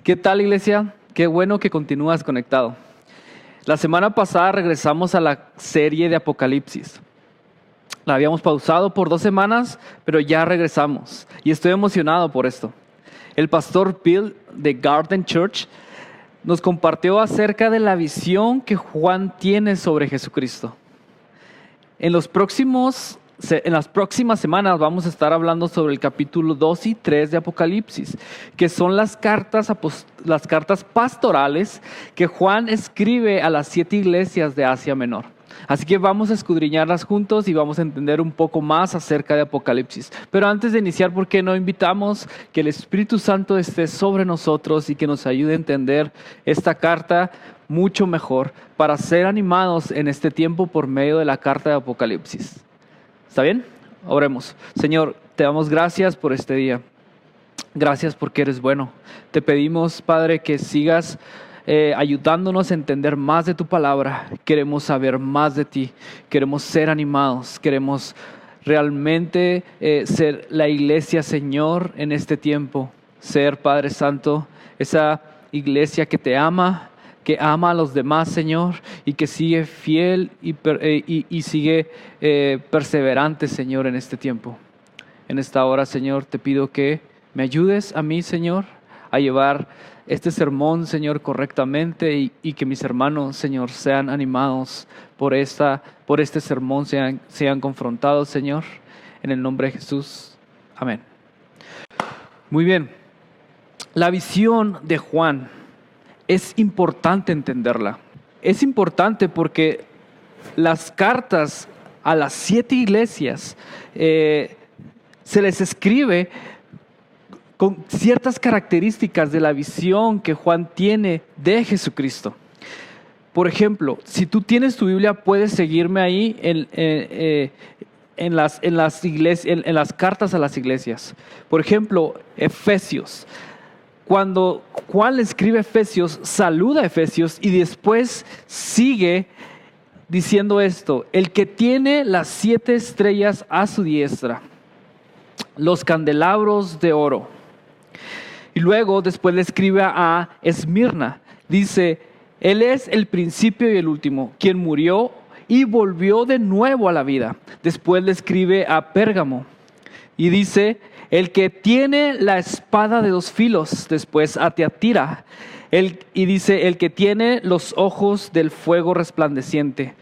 ¿Qué tal, iglesia? Qué bueno que continúas conectado. La semana pasada regresamos a la serie de Apocalipsis. La habíamos pausado por 2 semanas, pero ya regresamos y estoy emocionado por esto. El pastor Bill de Garden Church nos compartió acerca de la visión que Juan tiene sobre Jesucristo. En las próximas semanas vamos a estar hablando sobre el capítulo 2 y 3 de Apocalipsis, que son las cartas pastorales que Juan escribe a las 7 iglesias de Asia Menor. Así que vamos a escudriñarlas juntos y vamos a entender un poco más acerca de Apocalipsis. Pero antes de iniciar, ¿por qué no invitamos que el Espíritu Santo esté sobre nosotros y que nos ayude a entender esta carta mucho mejor para ser animados en este tiempo por medio de la carta de Apocalipsis? ¿Está bien? Oremos. Señor, te damos gracias por este día. Gracias porque eres bueno. Te pedimos, Padre, que sigas ayudándonos a entender más de tu palabra. Queremos saber más de ti. Queremos ser animados. Queremos realmente ser la iglesia, Señor, en este tiempo. Ser, Padre Santo, esa iglesia que te ama, que ama a los demás, Señor, y que sigue fiel y sigue perseverante, Señor, en este tiempo. En esta hora, Señor, te pido que me ayudes a mí, Señor, a llevar este sermón, Señor, correctamente y que mis hermanos, Señor, sean animados por este sermón, sean confrontados, Señor, en el nombre de Jesús. Amén. Muy bien. La visión de Juan es importante entenderla. Es importante porque las cartas a las 7 iglesias se les escribe con ciertas características de la visión que Juan tiene de Jesucristo. Por ejemplo, si tú tienes tu Biblia, puedes seguirme ahí en las cartas a las iglesias. Por ejemplo, Efesios. Cuando Juan le escribe a Efesios, saluda a Efesios y después sigue diciendo esto: el que tiene las 7 estrellas a su diestra, los candelabros de oro. Y luego después le escribe a Esmirna, dice: él es el principio y el último, quien murió y volvió de nuevo a la vida. Después le escribe a Pérgamo y dice: el que tiene la espada de 2 filos. Después a Tiatira, y dice: el que tiene los ojos del fuego resplandeciente,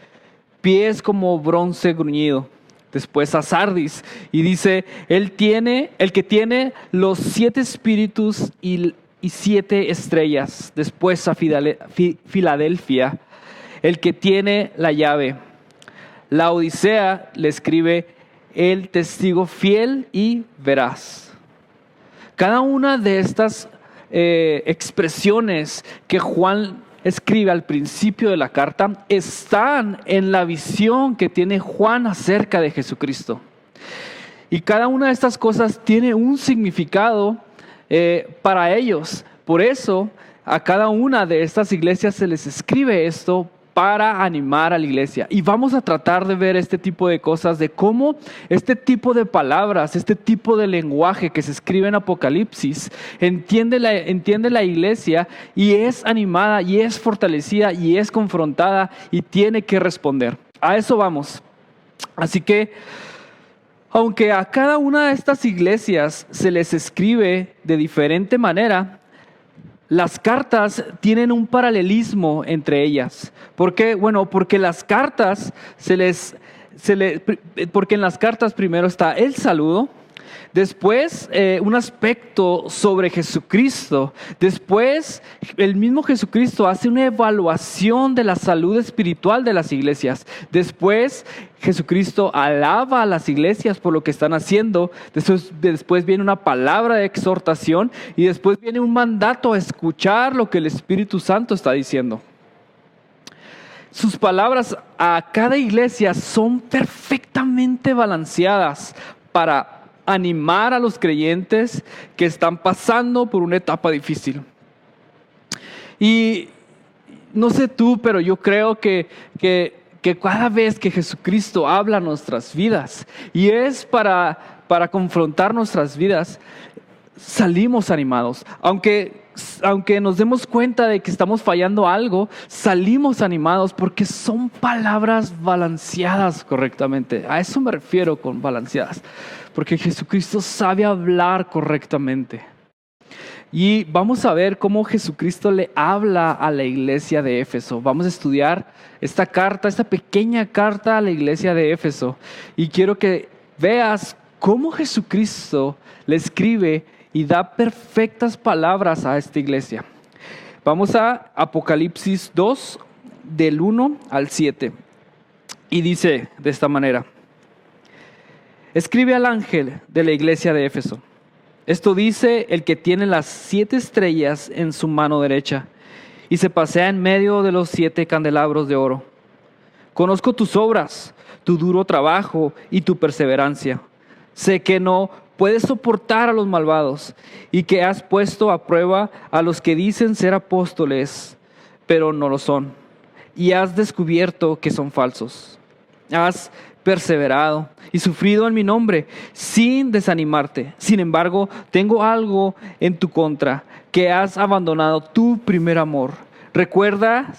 pies como bronce bruñido. Después a Sardis, y dice: el que tiene los 7 espíritus y 7 estrellas. Después a Filadelfia, el que tiene la llave. La Odisea le escribe: el testigo fiel y veraz. Cada una de estas expresiones que Juan escribe al principio de la carta están en la visión que tiene Juan acerca de Jesucristo. Y cada una de estas cosas tiene un significado para ellos. Por eso a cada una de estas iglesias se les escribe esto para animar a la iglesia. Y vamos a tratar de ver este tipo de cosas, de cómo este tipo de palabras, este tipo de lenguaje que se escribe en Apocalipsis, entiende la iglesia y es animada y es fortalecida y es confrontada y tiene que responder. A eso vamos. Así que, aunque a cada una de estas iglesias se les escribe de diferente manera, las cartas tienen un paralelismo entre ellas. ¿Por qué? Bueno, porque las cartas porque en las cartas primero está el saludo, después un aspecto sobre Jesucristo, después el mismo Jesucristo hace una evaluación de la salud espiritual de las iglesias, después Jesucristo alaba a las iglesias por lo que están haciendo, después viene una palabra de exhortación y después viene un mandato a escuchar lo que el Espíritu Santo está diciendo. Sus palabras a cada iglesia son perfectamente balanceadas para animar a los creyentes que están pasando por una etapa difícil. Y no sé tú, pero yo creo que cada vez que Jesucristo habla a nuestras vidas y es para confrontar nuestras vidas, salimos animados. Aunque aunque nos demos cuenta de que estamos fallando algo, salimos animados porque son palabras balanceadas correctamente. A eso me refiero con balanceadas, porque Jesucristo sabe hablar correctamente. Y vamos a ver cómo Jesucristo le habla a la iglesia de Éfeso. Vamos a estudiar esta carta, esta pequeña carta a la iglesia de Éfeso. Y quiero que veas cómo Jesucristo le escribe y da perfectas palabras a esta iglesia. Vamos a Apocalipsis 2, del 1 al 7. Y dice de esta manera: escribe al ángel de la iglesia de Éfeso. Esto dice el que tiene las 7 estrellas en su mano derecha y se pasea en medio de los 7 candelabros de oro. Conozco tus obras, tu duro trabajo y tu perseverancia. Sé que no puedes soportar a los malvados y que has puesto a prueba a los que dicen ser apóstoles, pero no lo son. Y has descubierto que son falsos. Has perseverado y sufrido en mi nombre sin desanimarte. Sin embargo, tengo algo en tu contra, que has abandonado tu primer amor. Recuerda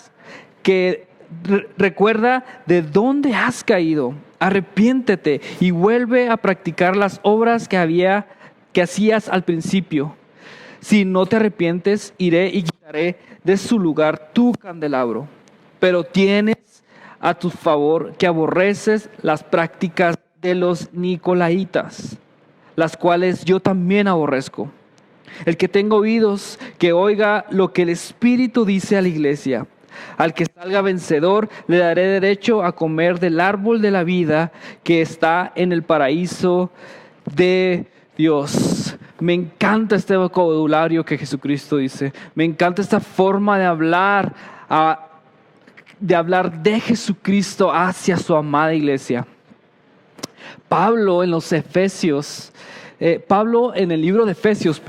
de dónde has caído. Arrepiéntete y vuelve a practicar las obras que hacías al principio. Si no te arrepientes, iré y quitaré de su lugar tu candelabro. Pero tienes a tu favor que aborreces las prácticas de los nicolaítas, las cuales yo también aborrezco. El que tenga oídos, que oiga lo que el Espíritu dice a la iglesia. Al que salga vencedor, le daré derecho a comer del árbol de la vida que está en el paraíso de Dios. Me encanta este vocabulario que Jesucristo dice. Me encanta esta forma de hablar de Jesucristo hacia su amada iglesia. Pablo en el libro de Efesios,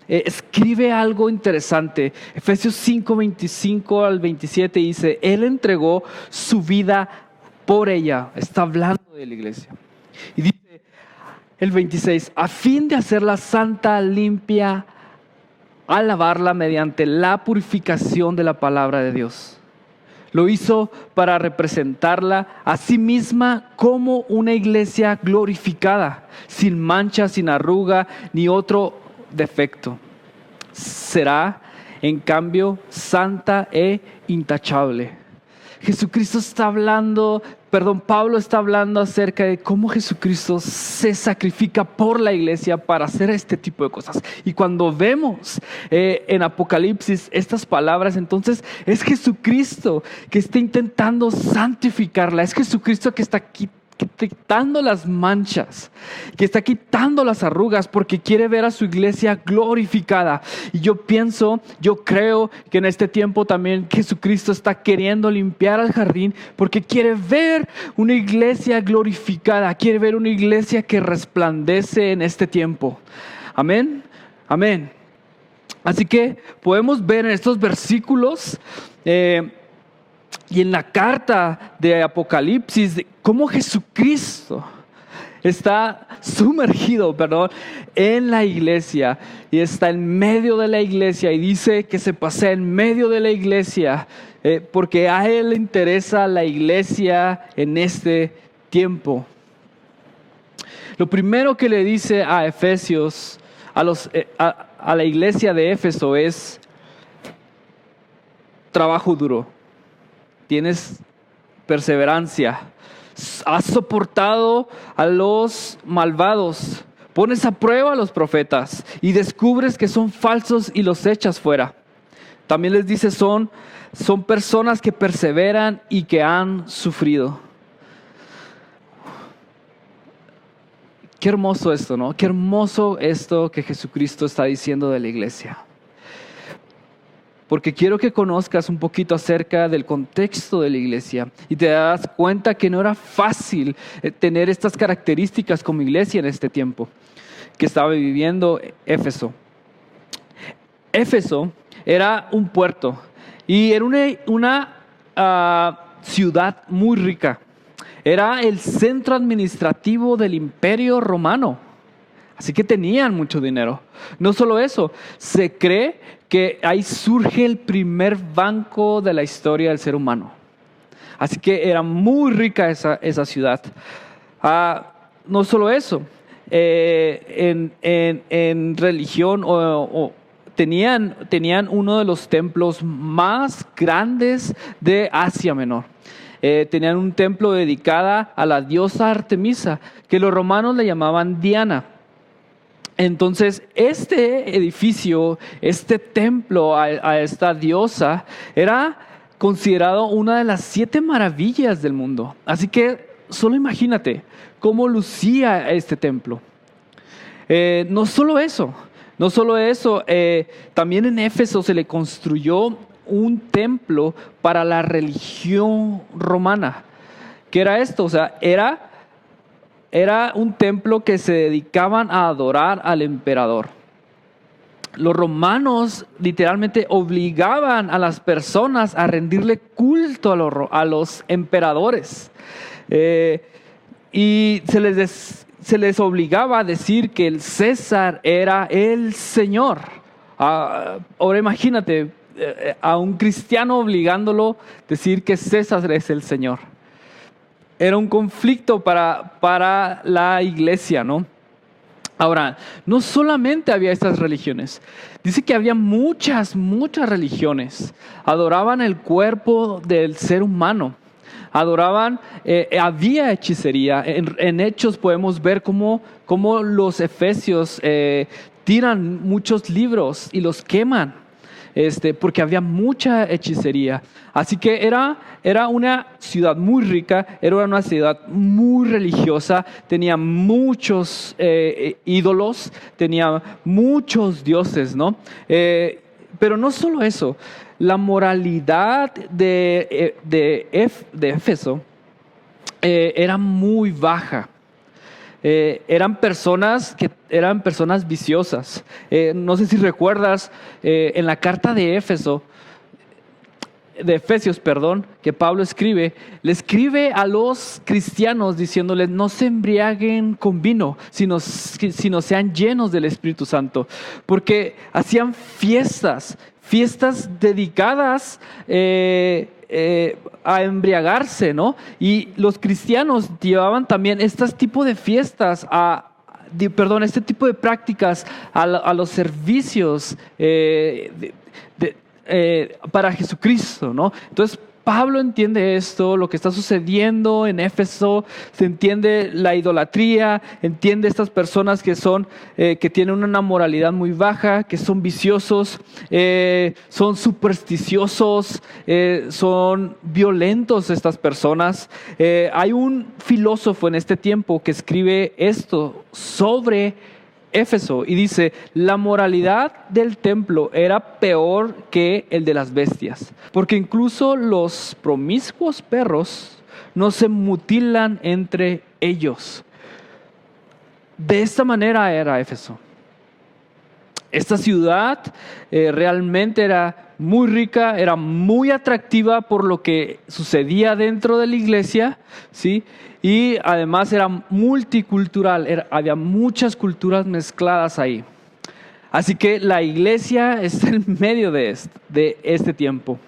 escribe algo interesante. Efesios 5, 25 al 27 dice: Él entregó su vida por ella. Está hablando de la iglesia. Y dice el 26: a fin de hacerla santa, limpia, al lavarla mediante la purificación de la palabra de Dios. Lo hizo para representarla a sí misma como una iglesia glorificada, sin mancha, sin arruga, ni otro defecto. Será, en cambio, santa e intachable. Pablo está hablando acerca de cómo Jesucristo se sacrifica por la iglesia para hacer este tipo de cosas. Y cuando vemos en Apocalipsis estas palabras, entonces es Jesucristo que está intentando santificarla. Es Jesucristo que está quitando las manchas, que está quitando las arrugas, porque quiere ver a su iglesia glorificada. Y yo creo que en este tiempo también Jesucristo está queriendo limpiar al jardín, porque quiere ver una iglesia glorificada, quiere ver una iglesia que resplandece en este tiempo. Amén, amén. Así que podemos ver en estos versículos y en la carta de Apocalipsis cómo Jesucristo está sumergido, en la iglesia, y está en medio de la iglesia, y dice que se pasea en medio de la iglesia porque a Él le interesa la iglesia en este tiempo. Lo primero que le dice a Efesios, a la iglesia de Éfeso, es trabajo duro. Tienes perseverancia. Has soportado a los malvados. Pones a prueba a los profetas y descubres que son falsos y los echas fuera. También les dice son personas que perseveran y que han sufrido. Qué hermoso esto, ¿no? Qué hermoso esto que Jesucristo está diciendo de la iglesia. Porque quiero que conozcas un poquito acerca del contexto de la iglesia y te das cuenta que no era fácil tener estas características como iglesia en este tiempo que estaba viviendo Éfeso. Éfeso era un puerto y era una ciudad muy rica. Era el centro administrativo del Imperio Romano. Así que tenían mucho dinero. No solo eso, se cree que ahí surge el primer banco de la historia del ser humano. Así que era muy rica esa ciudad. No solo eso, en religión tenían uno de los templos más grandes de Asia Menor. Tenían un templo dedicado a la diosa Artemisa, que los romanos le llamaban Diana. Entonces, este edificio, este templo a esta diosa, era considerado una de las 7 maravillas del mundo. Así que solo imagínate cómo lucía este templo. No solo eso, también en Éfeso se le construyó un templo para la religión romana. ¿Qué era esto? O sea, era un templo que se dedicaban a adorar al emperador. Los romanos literalmente obligaban a las personas a rendirle culto a los emperadores. Y se les obligaba a decir que el César era el Señor. Ahora imagínate a un cristiano obligándolo a decir que César es el Señor. Era un conflicto para la iglesia, ¿no? Ahora, no solamente había estas religiones. Dice que había muchas religiones. Adoraban el cuerpo del ser humano. Había hechicería. En Hechos podemos ver cómo los efesios tiran muchos libros y los queman. Porque había mucha hechicería. Así que era una ciudad muy rica, era una ciudad muy religiosa, tenía muchos ídolos, tenía muchos dioses, ¿no? Pero no solo eso, la moralidad de Éfeso era muy baja. Eran personas viciosas. No sé si recuerdas en la carta de Efesios, que Pablo le escribe a los cristianos diciéndoles: no se embriaguen con vino, sino sean llenos del Espíritu Santo, porque hacían fiestas dedicadas a embriagarse, ¿no? Y los cristianos llevaban también este tipo de fiestas este tipo de prácticas a los servicios para Jesucristo, ¿no? Entonces Pablo entiende esto, lo que está sucediendo en Éfeso, se entiende la idolatría, entiende estas personas que tienen una moralidad muy baja, que son viciosos, son supersticiosos, son violentos estas personas. Hay un filósofo en este tiempo que escribe esto sobre Éfeso y dice: la moralidad del templo era peor que el de las bestias, porque incluso los promiscuos perros no se mutilan entre ellos. De esta manera era Éfeso. Esta ciudad realmente era muy rica, era muy atractiva por lo que sucedía dentro de la iglesia, ¿sí? Y además era multicultural, había muchas culturas mezcladas ahí. Así que la iglesia está en medio de este tiempo.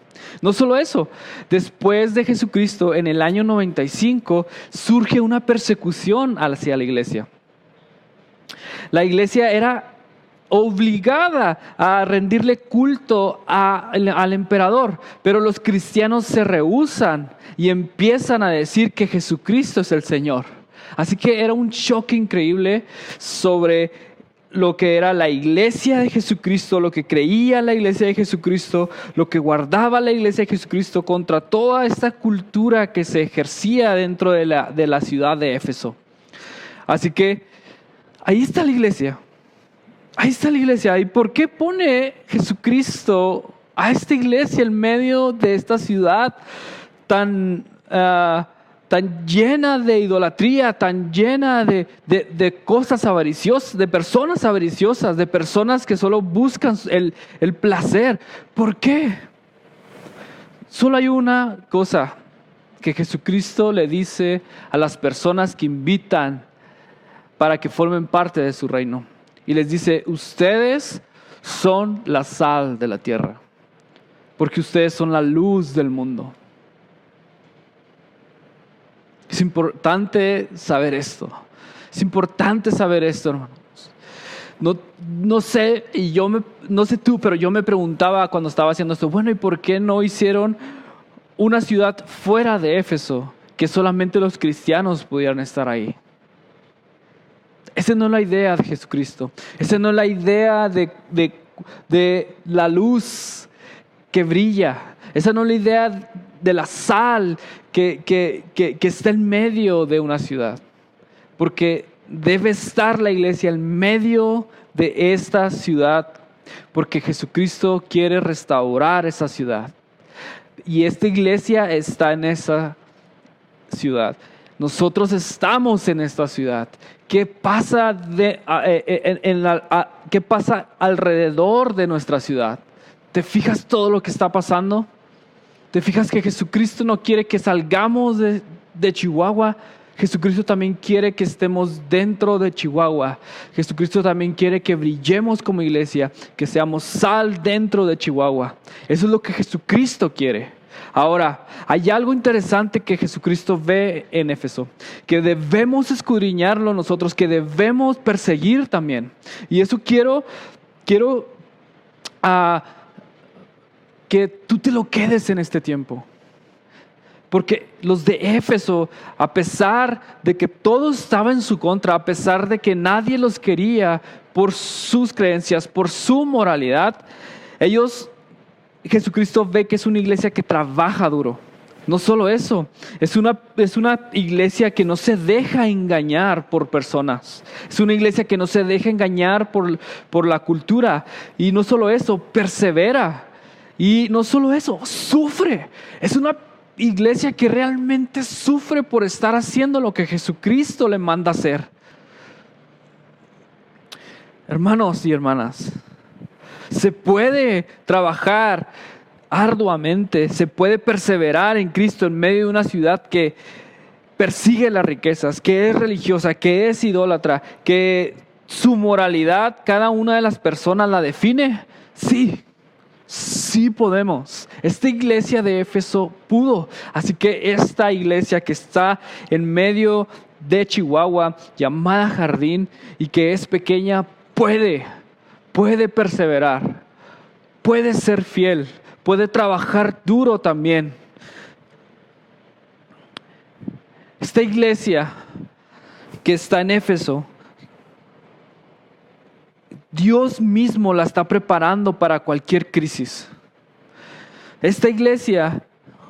No solo eso, después de Jesucristo, en el año 95, surge una persecución hacia la iglesia. La iglesia era obligada a rendirle culto al emperador, pero los cristianos se rehúsan y empiezan a decir que Jesucristo es el Señor. Así que era un choque increíble sobre lo que era la iglesia de Jesucristo, lo que creía la iglesia de Jesucristo, lo que guardaba la iglesia de Jesucristo contra toda esta cultura que se ejercía dentro de la ciudad de Éfeso. Así que ahí está la iglesia. Ahí está la iglesia. ¿Y por qué pone Jesucristo a esta iglesia en medio de esta ciudad tan llena de idolatría, tan llena de cosas avariciosas, de personas avariciosas, de personas que solo buscan el placer? ¿Por qué? Solo hay una cosa que Jesucristo le dice a las personas que invitan para que formen parte de su reino. Y les dice, ustedes son la sal de la tierra, porque ustedes son la luz del mundo. Es importante saber esto. Es importante saber esto, hermanos. No sé, no sé tú, pero yo me preguntaba cuando estaba haciendo esto, bueno, ¿y por qué no hicieron una ciudad fuera de Éfeso, que solamente los cristianos pudieran estar ahí? Esa no es la idea de Jesucristo. Esa no es la idea de la luz que brilla. Esa no es la idea de la sal que está en medio de una ciudad. Porque debe estar la iglesia en medio de esta ciudad. Porque Jesucristo quiere restaurar esa ciudad. Y esta iglesia está en esa ciudad. Nosotros estamos en esta ciudad. ¿Qué pasa, qué pasa alrededor de nuestra ciudad? ¿Te fijas todo lo que está pasando? ¿Te fijas que Jesucristo no quiere que salgamos de Chihuahua? Jesucristo también quiere que estemos dentro de Chihuahua. Jesucristo también quiere que brillemos como iglesia, que seamos sal dentro de Chihuahua. Eso es lo que Jesucristo quiere. Ahora, hay algo interesante que Jesucristo ve en Éfeso, que debemos escudriñarlo nosotros, que debemos perseguir también. Y eso quiero que tú te lo quedes en este tiempo. Porque los de Éfeso, a pesar de que todo estaba en su contra, a pesar de que nadie los quería por sus creencias, por su moralidad, Jesucristo ve que es una iglesia que trabaja duro. No solo eso, es una iglesia que no se deja engañar por personas. Es una iglesia que no se deja engañar por la cultura. Y no solo eso, persevera. Y no solo eso, sufre. Es una iglesia que realmente sufre por estar haciendo lo que Jesucristo le manda hacer. Hermanos y hermanas, se puede trabajar arduamente, se puede perseverar en Cristo en medio de una ciudad que persigue las riquezas, que es religiosa, que es idólatra, que su moralidad, cada una de las personas la define. Sí podemos. Esta iglesia de Éfeso pudo. Así que esta iglesia que está en medio de Chihuahua, llamada Jardín, y que es pequeña, puede perseverar, puede ser fiel, puede trabajar duro también. Esta iglesia que está en Éfeso, Dios mismo la está preparando para cualquier crisis. Esta iglesia,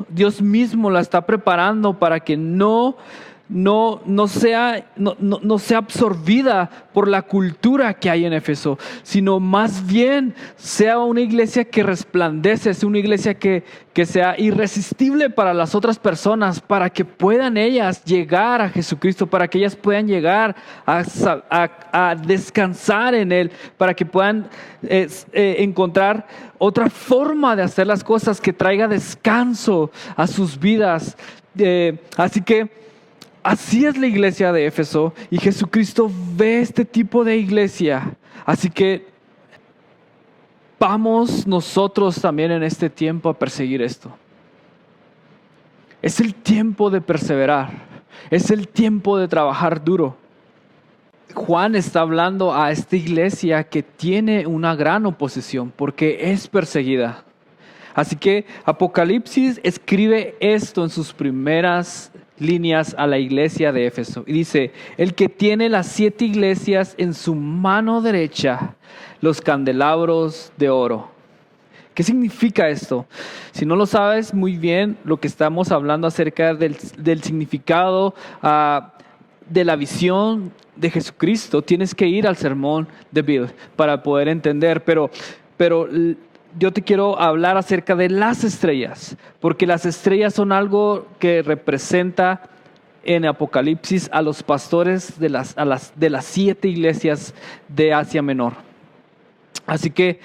Dios mismo la está preparando para que no sea absorbida por la cultura que hay en Éfeso, sino más bien sea una iglesia que resplandece, sea una iglesia que sea irresistible para las otras personas, para que puedan ellas llegar a Jesucristo, para que ellas puedan llegar a descansar en Él, para que puedan encontrar otra forma de hacer las cosas que traiga descanso a sus vidas. Así que así es la iglesia de Éfeso, y Jesucristo ve este tipo de iglesia. Así que vamos nosotros también en este tiempo a perseguir esto. Es el tiempo de perseverar. Es el tiempo de trabajar duro. Juan está hablando a esta iglesia que tiene una gran oposición porque es perseguida. Así que Apocalipsis escribe esto en sus primeras líneas a la iglesia de Éfeso. Y dice, el que tiene las 7 iglesias en su mano derecha, los candelabros de oro. ¿Qué significa esto? Si no lo sabes muy bien, lo que estamos hablando acerca del significado de la visión de Jesucristo, tienes que ir al sermón de Bill para poder entender, pero yo te quiero hablar acerca de las estrellas, porque las estrellas son algo que representa en Apocalipsis a los pastores de las 7 iglesias de Asia Menor. Así que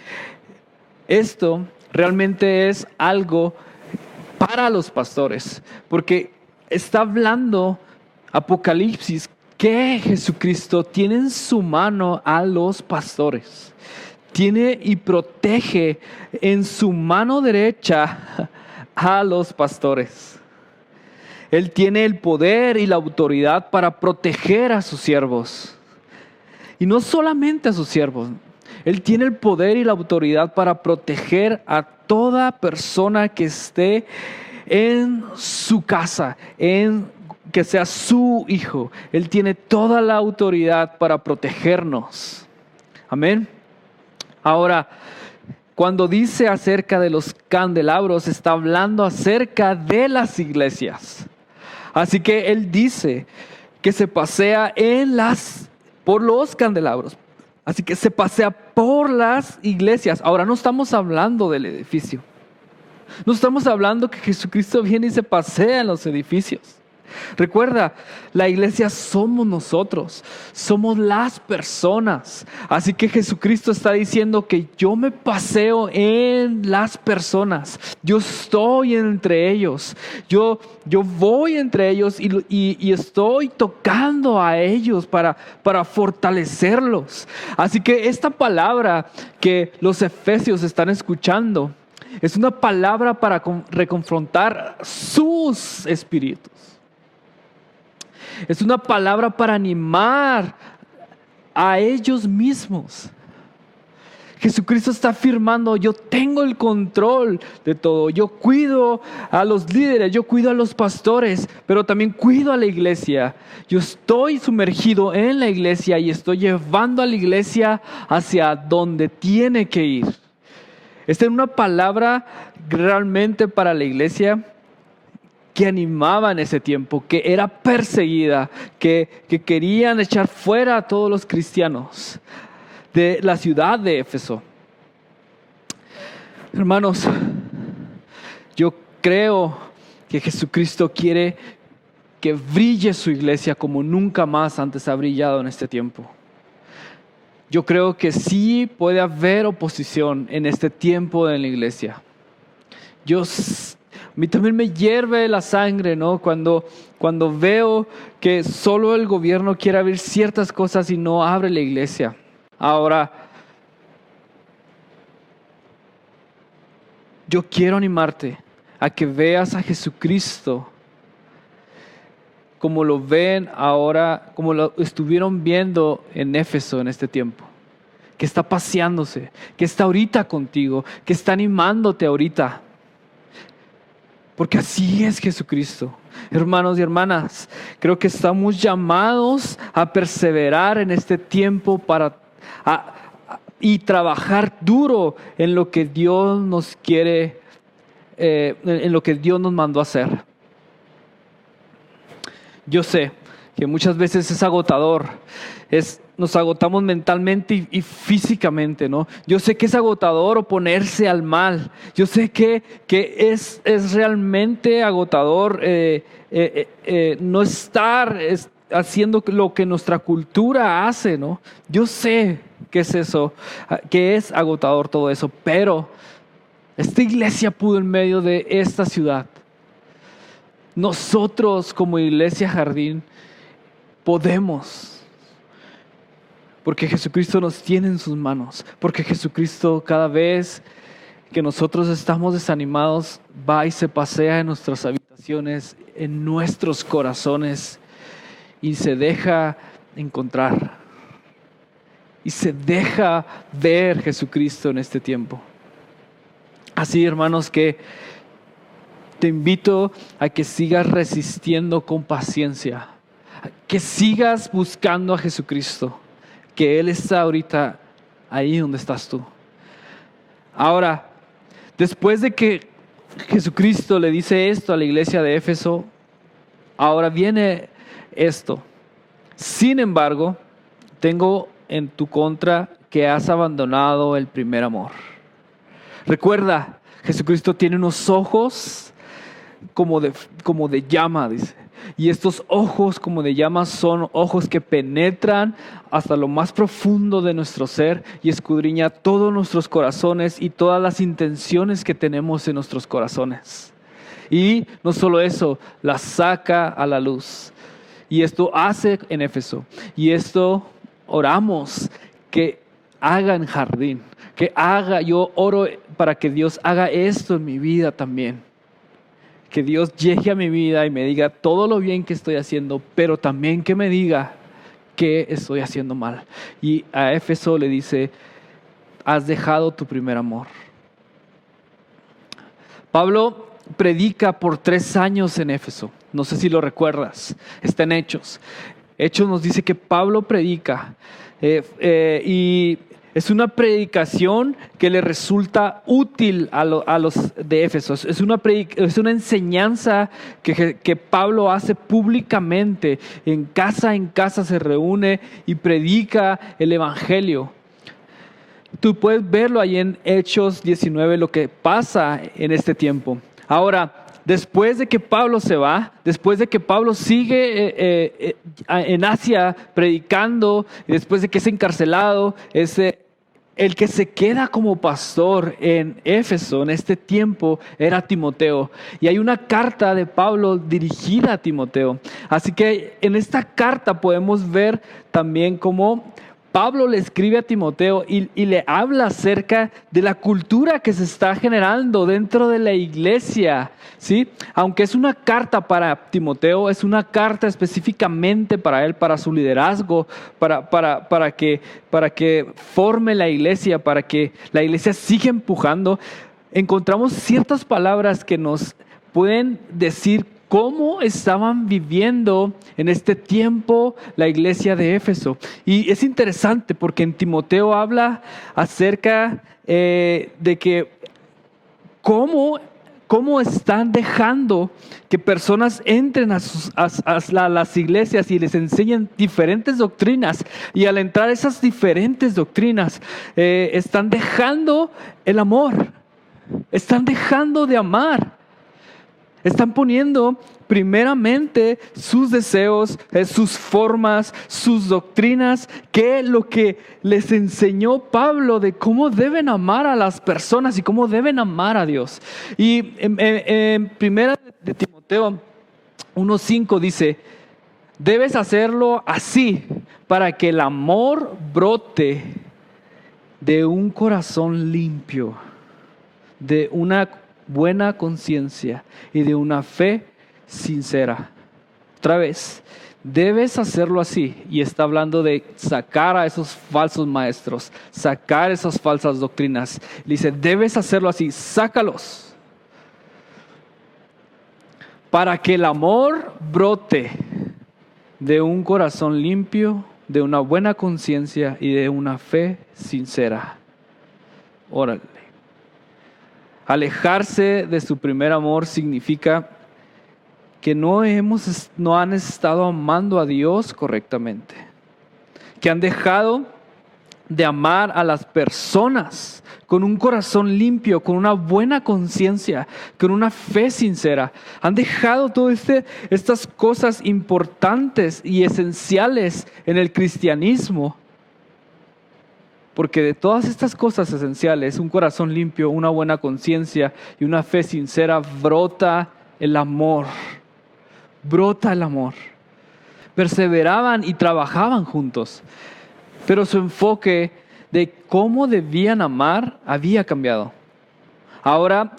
esto realmente es algo para los pastores, porque está hablando Apocalipsis que Jesucristo tiene en su mano a los pastores. Tiene y protege en su mano derecha a los pastores. Él tiene el poder y la autoridad para proteger a sus siervos. Y no solamente a sus siervos. Él tiene el poder y la autoridad para proteger a toda persona que esté en su casa, que sea su hijo. Él tiene toda la autoridad para protegernos. Amén. Ahora, cuando dice acerca de los candelabros, está hablando acerca de las iglesias. Así que Él dice que se pasea por los candelabros. Así que se pasea por las iglesias. Ahora, no estamos hablando del edificio. No estamos hablando que Jesucristo viene y se pasea en los edificios. Recuerda, la iglesia somos nosotros, somos las personas. Así que Jesucristo está diciendo que yo me paseo en las personas. Yo estoy entre ellos. Yo voy entre ellos y estoy tocando a ellos para fortalecerlos. Así que esta palabra que los efesios están escuchando es una palabra para reconfrontar sus espíritus. Es una palabra para animar a ellos mismos. Jesucristo está afirmando: yo tengo el control de todo. Yo cuido a los líderes, yo cuido a los pastores, pero también cuido a la iglesia. Yo estoy sumergido en la iglesia y estoy llevando a la iglesia hacia donde tiene que ir. Esta es una palabra realmente para la iglesia que animaba en ese tiempo, que era perseguida, que querían echar fuera a todos los cristianos de la ciudad de Éfeso. Hermanos, yo creo que Jesucristo quiere que brille su iglesia como nunca más antes ha brillado en este tiempo. Yo creo que sí puede haber oposición en este tiempo en la iglesia. A mí también me hierve la sangre, ¿no? Cuando veo que solo el gobierno quiere abrir ciertas cosas y no abre la iglesia. Ahora, yo quiero animarte a que veas a Jesucristo como lo ven ahora, como lo estuvieron viendo en Éfeso en este tiempo. Que está paseándose, que está ahorita contigo, que está animándote ahorita. Porque así es Jesucristo. Hermanos y hermanas, creo que estamos llamados a perseverar en este tiempo y trabajar duro en lo que Dios nos quiere, en lo que Dios nos mandó a hacer. Yo sé que muchas veces es agotador, nos agotamos mentalmente y físicamente, ¿no? Yo sé que es agotador oponerse al mal. Yo sé que es realmente agotador no estar haciendo lo que nuestra cultura hace, ¿no? Yo sé que es eso, que es agotador todo eso, pero esta iglesia pudo en medio de esta ciudad. Nosotros como Iglesia Jardín podemos. Porque Jesucristo nos tiene en sus manos. Porque Jesucristo, cada vez que nosotros estamos desanimados, va y se pasea en nuestras habitaciones, en nuestros corazones, y se deja encontrar. Y se deja ver Jesucristo en este tiempo. Así, hermanos, que te invito a que sigas resistiendo con paciencia. Que sigas buscando a Jesucristo. Que Él está ahorita ahí donde estás tú. Ahora, después de que Jesucristo le dice esto a la iglesia de Éfeso, ahora viene esto. Sin embargo, tengo en tu contra que has abandonado el primer amor. Recuerda, Jesucristo tiene unos ojos como de llama, dice. Y estos ojos como de llama son ojos que penetran hasta lo más profundo de nuestro ser y escudriña todos nuestros corazones y todas las intenciones que tenemos en nuestros corazones. Y no solo eso, las saca a la luz. Y esto hace en Éfeso. Y esto oramos que haga en Jardín. Yo oro para que Dios haga esto en mi vida también. Que Dios llegue a mi vida y me diga todo lo bien que estoy haciendo, pero también que me diga que estoy haciendo mal. Y a Éfeso le dice, has dejado tu primer amor. Pablo predica por 3 años en Éfeso. No sé si lo recuerdas. Está en Hechos. Hechos nos dice que Pablo predica y es una predicación que le resulta útil a los de Éfeso. Es una enseñanza que Pablo hace públicamente. En casa se reúne y predica el Evangelio. Tú puedes verlo ahí en Hechos 19, lo que pasa en este tiempo. Ahora, después de que Pablo se va, después de que Pablo sigue en Asia predicando, y después de que es encarcelado, el que se queda como pastor en Éfeso en este tiempo era Timoteo. Y hay una carta de Pablo dirigida a Timoteo. Así que en esta carta podemos ver también cómo Pablo le escribe a Timoteo y le habla acerca de la cultura que se está generando dentro de la iglesia, ¿sí? Aunque es una carta para Timoteo, es una carta específicamente para él, para su liderazgo, para que forme la iglesia, para que la iglesia siga empujando. Encontramos ciertas palabras que nos pueden decir cómo estaban viviendo en este tiempo la iglesia de Éfeso. Y es interesante porque en Timoteo habla acerca de que cómo están dejando que personas entren a las iglesias y les enseñen diferentes doctrinas. Y al entrar esas diferentes doctrinas, están dejando el amor, están dejando de amar. Están poniendo primeramente sus deseos, sus formas, sus doctrinas, que lo que les enseñó Pablo de cómo deben amar a las personas y cómo deben amar a Dios. Y en primera de Timoteo 1:5 dice, debes hacerlo así para que el amor brote de un corazón limpio, de una buena conciencia y de una fe sincera. Otra vez, debes hacerlo así. Y está hablando de sacar a esos falsos maestros, sacar esas falsas doctrinas. Dice, debes hacerlo así, sácalos. Para que el amor brote de un corazón limpio, de una buena conciencia y de una fe sincera. Órale. Alejarse de su primer amor significa que no han estado amando a Dios correctamente, que han dejado de amar a las personas con un corazón limpio, con una buena conciencia, con una fe sincera. Han dejado todas estas cosas importantes y esenciales en el cristianismo. Porque de todas estas cosas esenciales, un corazón limpio, una buena conciencia y una fe sincera, brota el amor. Brota el amor. Perseveraban y trabajaban juntos, pero su enfoque de cómo debían amar había cambiado. Ahora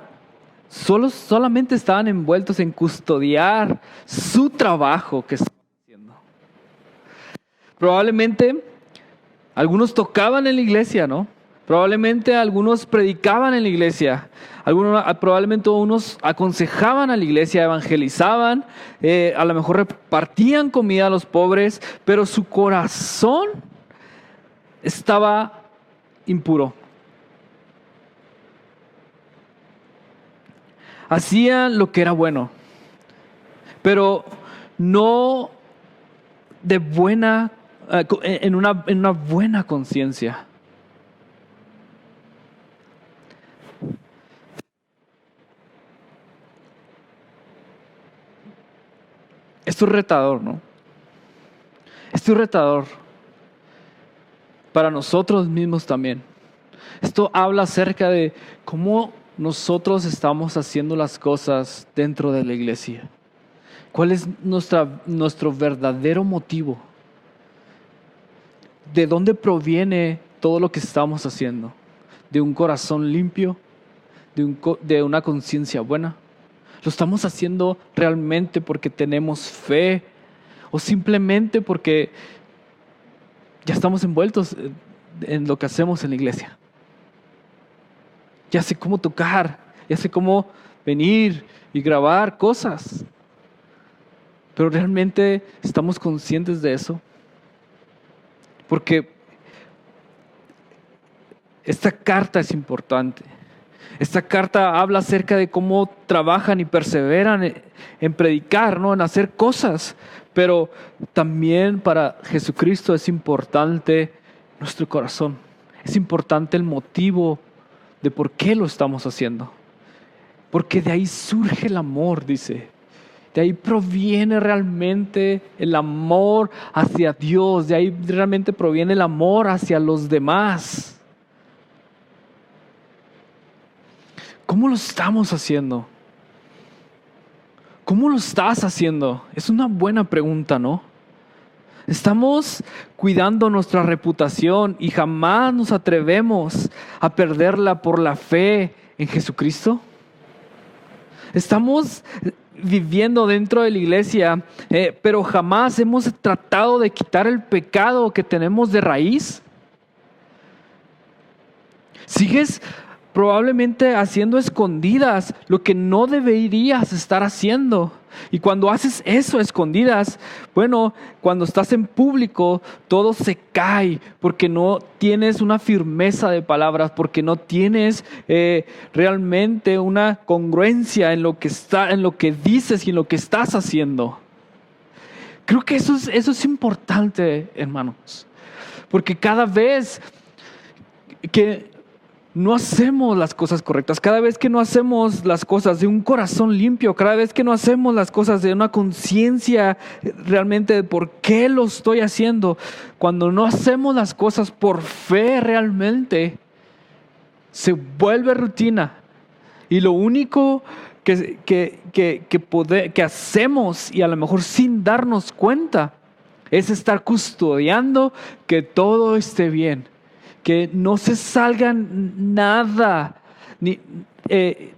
solamente estaban envueltos en custodiar su trabajo que estaban haciendo. Probablemente algunos tocaban en la iglesia, ¿no? Probablemente algunos predicaban en la iglesia. Probablemente unos aconsejaban a la iglesia, evangelizaban, a lo mejor repartían comida a los pobres, pero su corazón estaba impuro. Hacían lo que era bueno, pero no en una buena conciencia. Esto es retador, ¿no? Esto es retador para nosotros mismos también. Esto habla acerca de cómo nosotros estamos haciendo las cosas dentro de la iglesia. ¿Cuál es nuestro verdadero motivo? ¿De dónde proviene todo lo que estamos haciendo? ¿De un corazón limpio? ¿De una conciencia buena? ¿Lo estamos haciendo realmente porque tenemos fe? ¿O simplemente porque ya estamos envueltos en lo que hacemos en la iglesia? Ya sé cómo tocar, ya sé cómo venir y grabar cosas. Pero realmente estamos conscientes de eso. Porque esta carta es importante. Esta carta habla acerca de cómo trabajan y perseveran en predicar, ¿no? En hacer cosas. Pero también para Jesucristo es importante nuestro corazón. Es importante el motivo de por qué lo estamos haciendo. Porque de ahí surge el amor, dice. De ahí proviene realmente el amor hacia Dios. De ahí realmente proviene el amor hacia los demás. ¿Cómo lo estamos haciendo? ¿Cómo lo estás haciendo? Es una buena pregunta, ¿no? Estamos cuidando nuestra reputación y jamás nos atrevemos a perderla por la fe en Jesucristo. Estamos viviendo dentro de la iglesia, pero jamás hemos tratado de quitar el pecado que tenemos de raíz. ¿Sigues probablemente haciendo escondidas lo que no deberías estar haciendo? Y cuando haces eso a escondidas, bueno, cuando estás en público, todo se cae porque no tienes una firmeza de palabras, porque no tienes realmente una congruencia en lo que dices y en lo que estás haciendo. Creo que eso es importante, hermanos, porque cada vez que no hacemos las cosas correctas, cada vez que no hacemos las cosas de un corazón limpio, cada vez que no hacemos las cosas de una conciencia realmente de por qué lo estoy haciendo, cuando no hacemos las cosas por fe realmente, se vuelve rutina. Y lo único que hacemos, y a lo mejor sin darnos cuenta, es estar custodiando que todo esté bien. Que no se salga nada de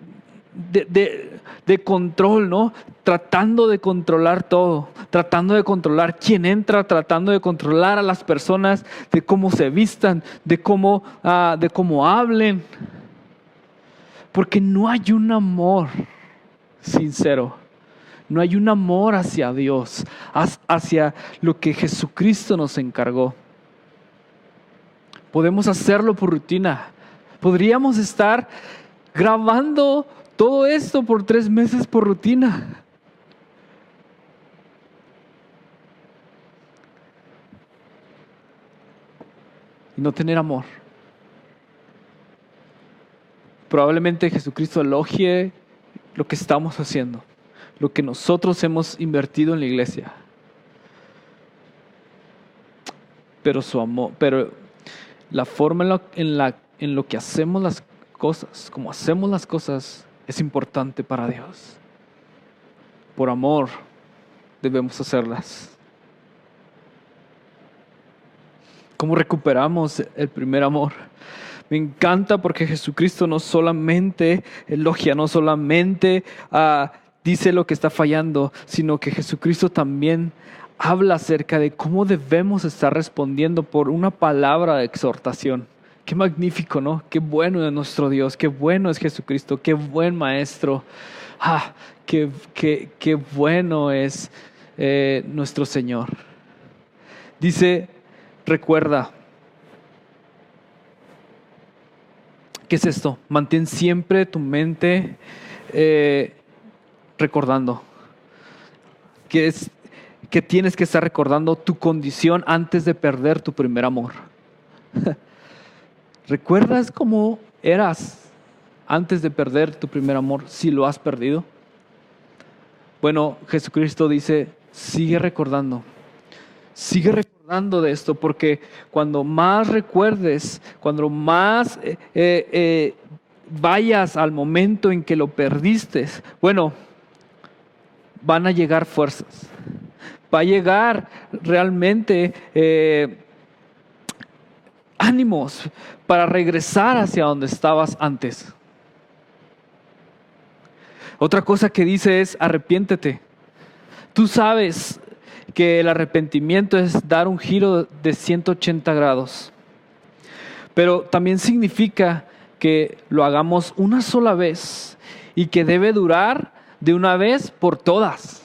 control, ¿no? Tratando de controlar todo, tratando de controlar quién entra, tratando de controlar a las personas, de cómo se vistan, de cómo hablen. Porque no hay un amor sincero. No hay un amor hacia Dios, hacia lo que Jesucristo nos encargó. Podemos hacerlo por rutina. Podríamos estar grabando todo esto por 3 meses por rutina. Y no tener amor. Probablemente Jesucristo elogie lo que estamos haciendo, lo que nosotros hemos invertido en la iglesia. Pero su amor, la forma en lo que hacemos las cosas, como hacemos las cosas, es importante para Dios. Por amor debemos hacerlas. ¿Cómo recuperamos el primer amor? Me encanta porque Jesucristo no solamente elogia, no solamente dice lo que está fallando, sino que Jesucristo también habla acerca de cómo debemos estar respondiendo por una palabra de exhortación. Qué magnífico, ¿no? Qué bueno es nuestro Dios, qué bueno es Jesucristo, qué buen maestro. Qué bueno es nuestro Señor. Dice, recuerda. ¿Qué es esto? Mantén siempre tu mente recordando. Que tienes que estar recordando tu condición antes de perder tu primer amor. ¿Recuerdas cómo eras antes de perder tu primer amor, si lo has perdido? Bueno, Jesucristo dice, sigue recordando de esto, porque cuando más recuerdes, cuando más vayas al momento en que lo perdiste, bueno, van a llegar fuerzas. Va a llegar realmente ánimos para regresar hacia donde estabas antes. Otra cosa que dice es arrepiéntete. Tú sabes que el arrepentimiento es dar un giro de 180 grados. Pero también significa que lo hagamos una sola vez y que debe durar de una vez por todas.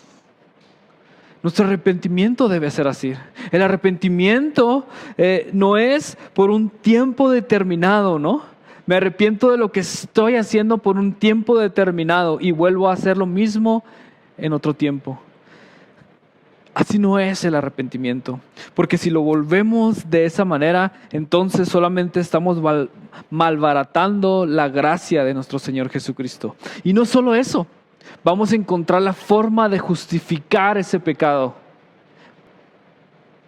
Nuestro arrepentimiento debe ser así. El arrepentimiento no es por un tiempo determinado, ¿no? Me arrepiento de lo que estoy haciendo por un tiempo determinado y vuelvo a hacer lo mismo en otro tiempo. Así no es el arrepentimiento, porque si lo volvemos de esa manera, entonces solamente estamos malbaratando la gracia de nuestro Señor Jesucristo. Y no solo eso, vamos a encontrar la forma de justificar ese pecado.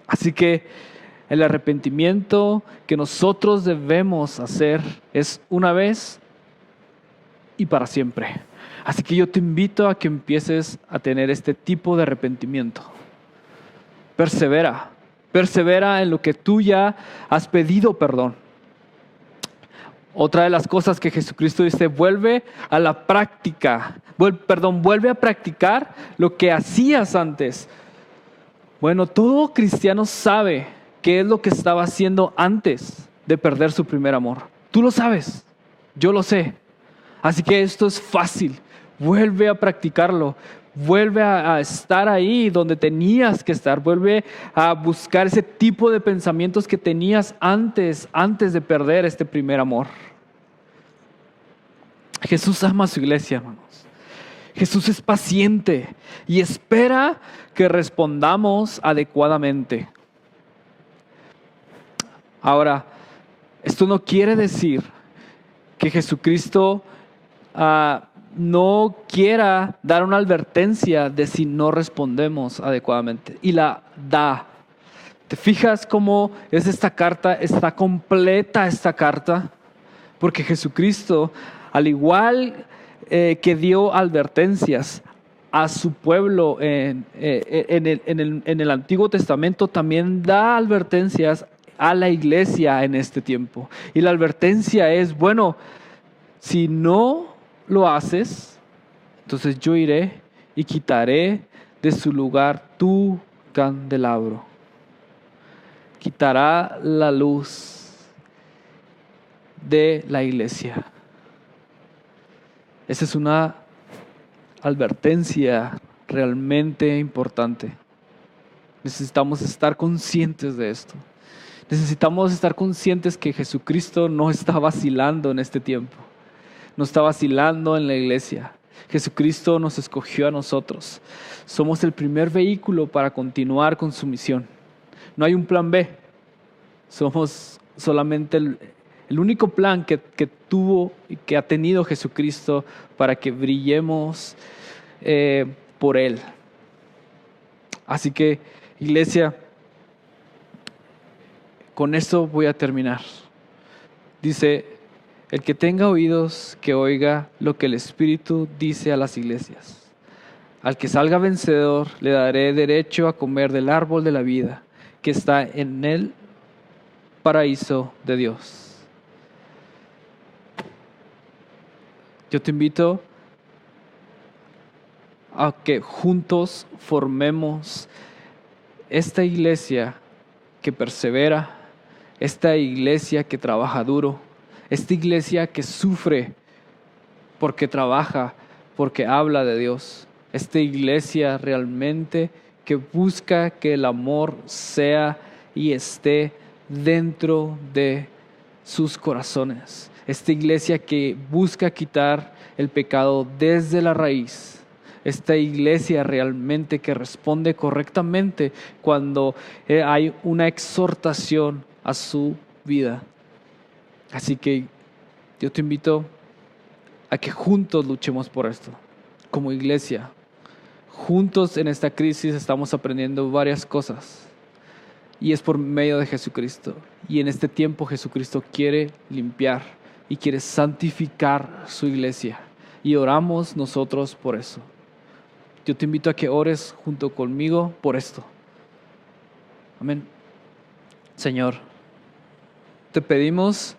Así que el arrepentimiento que nosotros debemos hacer es una vez y para siempre. Así que yo te invito a que empieces a tener este tipo de arrepentimiento. Persevera en lo que tú ya has pedido perdón. Otra de las cosas que Jesucristo dice, vuelve a la práctica. Vuelve a practicar lo que hacías antes. Bueno, todo cristiano sabe qué es lo que estaba haciendo antes de perder su primer amor. Tú lo sabes, yo lo sé. Así que esto es fácil. Vuelve a practicarlo. Vuelve a estar ahí donde tenías que estar. Vuelve a buscar ese tipo de pensamientos que tenías antes de perder este primer amor. Jesús ama a su iglesia, hermanos. Jesús es paciente y espera que respondamos adecuadamente. Ahora, esto no quiere decir que Jesucristo no quiera dar una advertencia de si no respondemos adecuadamente. Y la da. ¿Te fijas cómo es esta carta? Está completa esta carta. Porque Jesucristo, al igual que dio advertencias a su pueblo en el Antiguo Testamento, también da advertencias a la iglesia en este tiempo. Y la advertencia es, bueno, si no lo haces, entonces yo iré y quitaré de su lugar tu candelabro. Quitará la luz de la iglesia. Esa es una advertencia realmente importante. Necesitamos estar conscientes de esto. Necesitamos estar conscientes que Jesucristo no está vacilando en este tiempo. No está vacilando en la iglesia. Jesucristo nos escogió a nosotros. Somos el primer vehículo para continuar con su misión. No hay un plan B. Somos solamente el único plan que tuvo y que ha tenido Jesucristo para que brillemos por Él. Así que, iglesia, con esto voy a terminar. Dice, el que tenga oídos, que oiga lo que el Espíritu dice a las iglesias. Al que salga vencedor, le daré derecho a comer del árbol de la vida, que está en el paraíso de Dios. Yo te invito a que juntos formemos esta iglesia que persevera, esta iglesia que trabaja duro, esta iglesia que sufre porque trabaja, porque habla de Dios. Esta iglesia realmente que busca que el amor sea y esté dentro de sus corazones. Esta iglesia que busca quitar el pecado desde la raíz. Esta iglesia realmente que responde correctamente cuando hay una exhortación a su vida. Así que yo te invito a que juntos luchemos por esto, como iglesia. Juntos en esta crisis estamos aprendiendo varias cosas y es por medio de Jesucristo. Y en este tiempo Jesucristo quiere limpiar y quiere santificar su iglesia y oramos nosotros por eso. Yo te invito a que ores junto conmigo por esto. Amén. Señor, te pedimos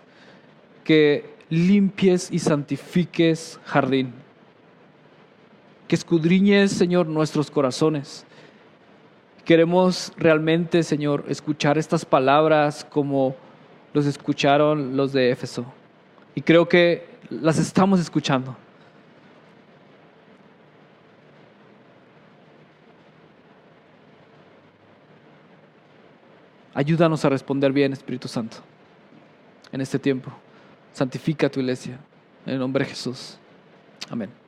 que limpies y santifiques Jardín. Que escudriñes, Señor, nuestros corazones. Queremos realmente, Señor, escuchar estas palabras como los escucharon los de Éfeso. Y creo que las estamos escuchando. Ayúdanos a responder bien, Espíritu Santo, en este tiempo. Santifica tu iglesia. En el nombre de Jesús. Amén.